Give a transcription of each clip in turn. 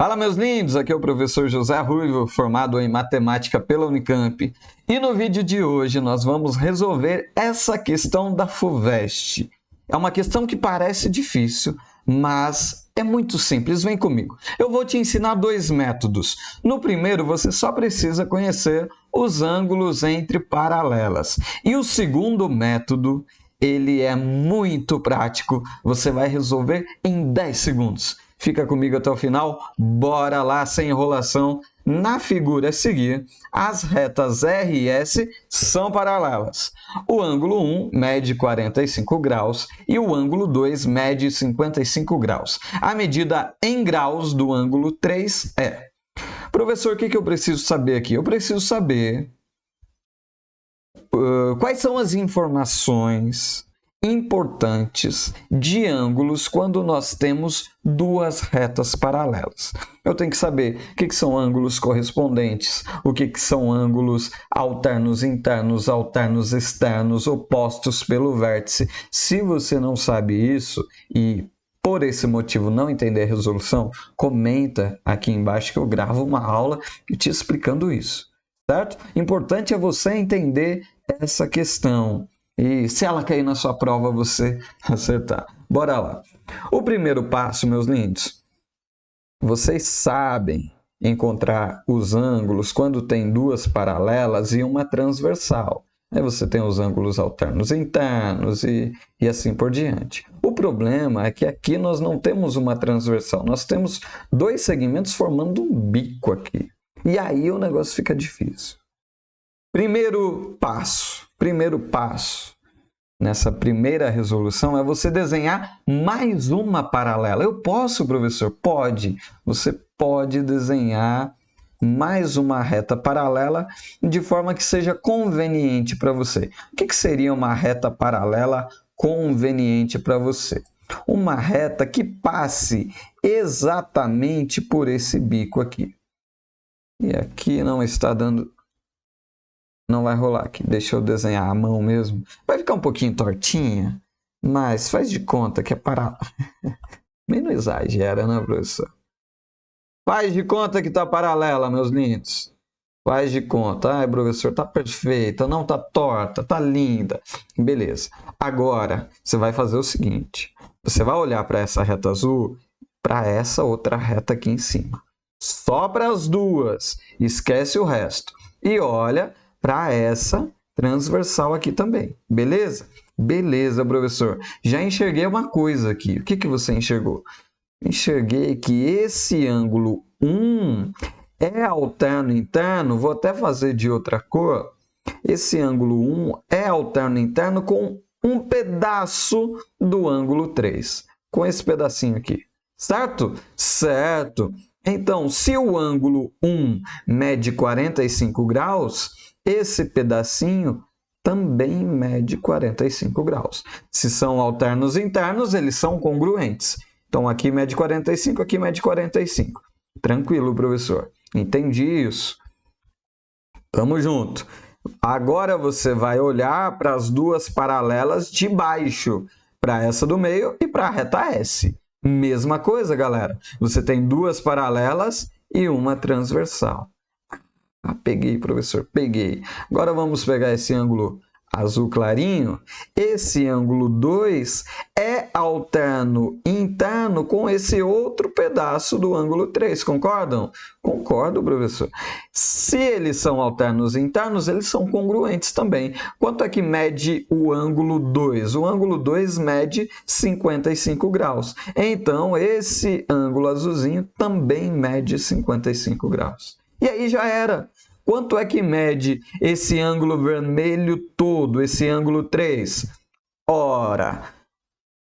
Fala, meus lindos! Aqui é o professor José Ruivo, formado em matemática pela Unicamp. E no vídeo de hoje nós vamos resolver essa questão da FUVEST. É uma questão que parece difícil, mas é muito simples. Vem comigo. Eu vou te ensinar dois métodos. No primeiro, você só precisa conhecer os ângulos entre paralelas. E o segundo método, ele é muito prático. Você vai resolver em 10 segundos. Fica comigo até o final, bora lá, sem enrolação. Na figura a seguir, as retas R e S são paralelas. O ângulo 1 mede 45 graus e o ângulo 2 mede 55 graus. A medida em graus do ângulo 3 é... Professor, o que eu preciso saber aqui? Eu preciso saber quais são as informações importantes de ângulos quando nós temos duas retas paralelas. Eu tenho que saber o que são ângulos correspondentes, o que são ângulos alternos internos, alternos externos, opostos pelo vértice. Se você não sabe isso e por esse motivo não entender a resolução, comenta aqui embaixo que eu gravo uma aula te explicando isso, certo? Importante é você entender essa questão. E se ela cair na sua prova, você acertar. Bora lá. O primeiro passo, meus lindos, vocês sabem encontrar os ângulos quando tem duas paralelas e uma transversal. Aí você tem os ângulos alternos internos e assim por diante. O problema é que aqui nós não temos uma transversal, nós temos dois segmentos formando um bico aqui. E aí o negócio fica difícil. Primeiro passo nessa primeira resolução é você desenhar mais uma paralela. Eu posso, professor? Pode. Você pode desenhar mais uma reta paralela de forma que seja conveniente para você. O que seria uma reta paralela conveniente para você? Uma reta que passe exatamente por esse bico aqui. E aqui não está dando... Não vai rolar aqui. Deixa eu desenhar a mão mesmo. Vai ficar um pouquinho tortinha, mas faz de conta que é paralela. Nem não exagera, né, professor? Faz de conta que está paralela, meus lindos. Faz de conta. Ai, professor, está perfeita, não está torta, está linda. Beleza. Agora, você vai fazer o seguinte. Você vai olhar para essa reta azul, para essa outra reta aqui em cima. Só para as duas. Esquece o resto. E olha para essa transversal aqui também, beleza? Beleza, professor. Já enxerguei uma coisa aqui. O que você enxergou? Enxerguei que esse ângulo 1 é alterno interno, vou até fazer de outra cor. Esse ângulo 1 é alterno interno com um pedaço do ângulo 3, com esse pedacinho aqui, certo? Certo. Então, se o ângulo 1 mede 45 graus, esse pedacinho também mede 45 graus. Se são alternos internos, eles são congruentes. Então, aqui mede 45, aqui mede 45. Tranquilo, professor. Entendi isso. Tamo junto. Agora você vai olhar para as duas paralelas de baixo, para essa do meio e para a reta S. Mesma coisa, galera. Você tem duas paralelas e uma transversal. Ah, peguei, professor, peguei. Agora vamos pegar esse ângulo azul clarinho. Esse ângulo 2 é alterno interno com esse outro pedaço do ângulo 3. Concordam? Concordo, professor. Se eles são alternos internos, eles são congruentes também. Quanto é que mede o ângulo 2? O ângulo 2 mede 55 graus. Então, esse ângulo azulzinho também mede 55 graus. E aí já era. Quanto é que mede esse ângulo vermelho todo, esse ângulo 3? Ora,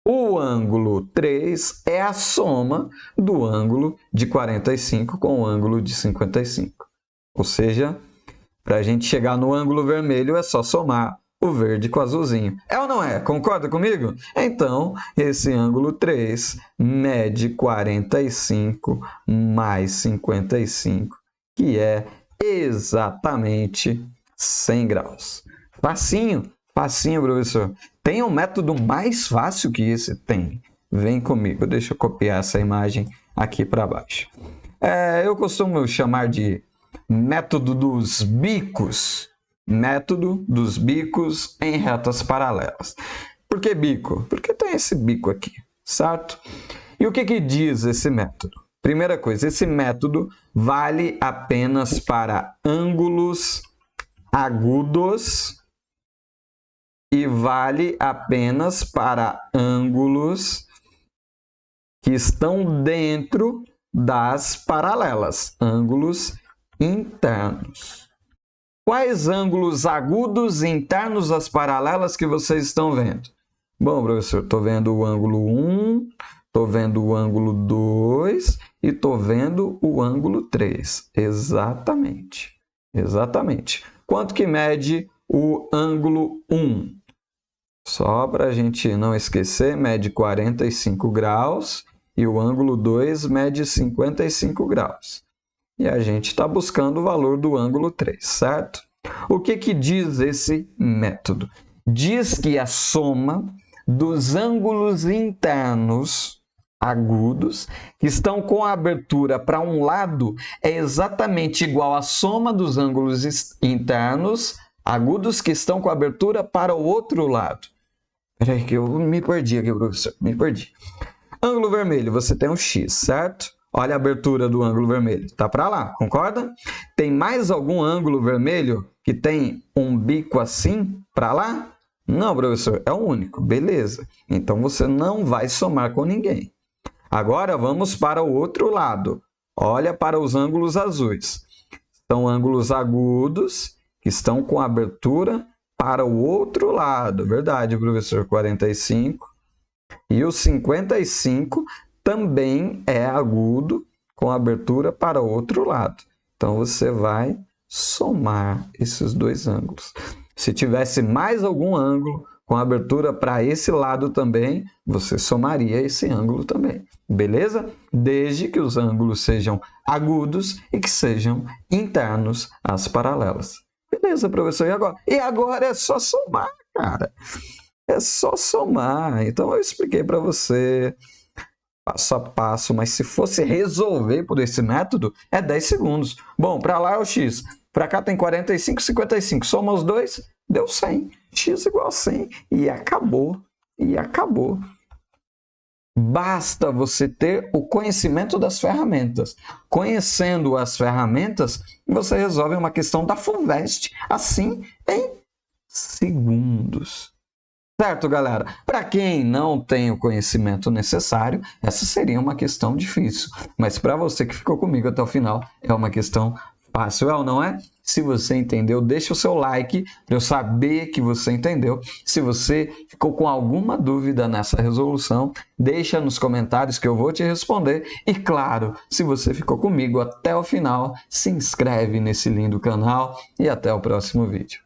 o ângulo 3 é a soma do ângulo de 45 com o ângulo de 55. Ou seja, para a gente chegar no ângulo vermelho é só somar o verde com o azulzinho. É ou não é? Concorda comigo? Então, esse ângulo 3 mede 45 mais 55, que é exatamente 100 graus. Facinho, facinho, professor. Tem um método mais fácil que esse? Tem. Vem comigo, deixa eu copiar essa imagem aqui para baixo. Eu costumo chamar de método dos bicos. Método dos bicos em retas paralelas. Por que bico? Porque tem esse bico aqui, certo? E o que diz esse método? Primeira coisa, esse método vale apenas para ângulos agudos e vale apenas para ângulos que estão dentro das paralelas, ângulos internos. Quais ângulos agudos internos das paralelas que vocês estão vendo? Bom, professor, estou vendo o ângulo 1, estou vendo o ângulo 2 e estou vendo o ângulo 3. Exatamente. Exatamente. Quanto que mede o ângulo 1? Só para a gente não esquecer, mede 45 graus e o ângulo 2 mede 55 graus. E a gente está buscando o valor do ângulo 3, certo? O que diz esse método? Diz que a soma dos ângulos internos agudos que estão com a abertura para um lado é exatamente igual à soma dos ângulos internos agudos que estão com a abertura para o outro lado. Peraí que eu me perdi aqui, professor. Me perdi. Ângulo vermelho, você tem um X, certo? Olha a abertura do ângulo vermelho. Está para lá, concorda? Tem mais algum ângulo vermelho que tem um bico assim para lá? Não, professor, é o único. Beleza. Então, você não vai somar com ninguém. Agora, vamos para o outro lado. Olha para os ângulos azuis. São ângulos agudos que estão com abertura para o outro lado. Verdade, professor, 45. E o 55 também é agudo com abertura para o outro lado. Então, você vai somar esses dois ângulos. Se tivesse mais algum ângulo com abertura para esse lado também, você somaria esse ângulo também. Beleza? Desde que os ângulos sejam agudos e que sejam internos às paralelas. Beleza, professor? E agora é só somar, cara. É só somar. Então, eu expliquei para você passo a passo, mas se fosse resolver por esse método, é 10 segundos. Bom, para lá é o x, para cá tem 45, 55. Soma os dois, deu 100. X igual a 100 e acabou. E acabou. Basta você ter o conhecimento das ferramentas. Conhecendo as ferramentas, você resolve uma questão da FUVEST, assim, em segundos. Certo, galera? Para quem não tem o conhecimento necessário, essa seria uma questão difícil. Mas para você que ficou comigo até o final, é uma questão fácil, é ou não é? Se você entendeu, deixa o seu like para eu saber que você entendeu. Se você ficou com alguma dúvida nessa resolução, deixa nos comentários que eu vou te responder. E claro, se você ficou comigo até o final, se inscreve nesse lindo canal e até o próximo vídeo.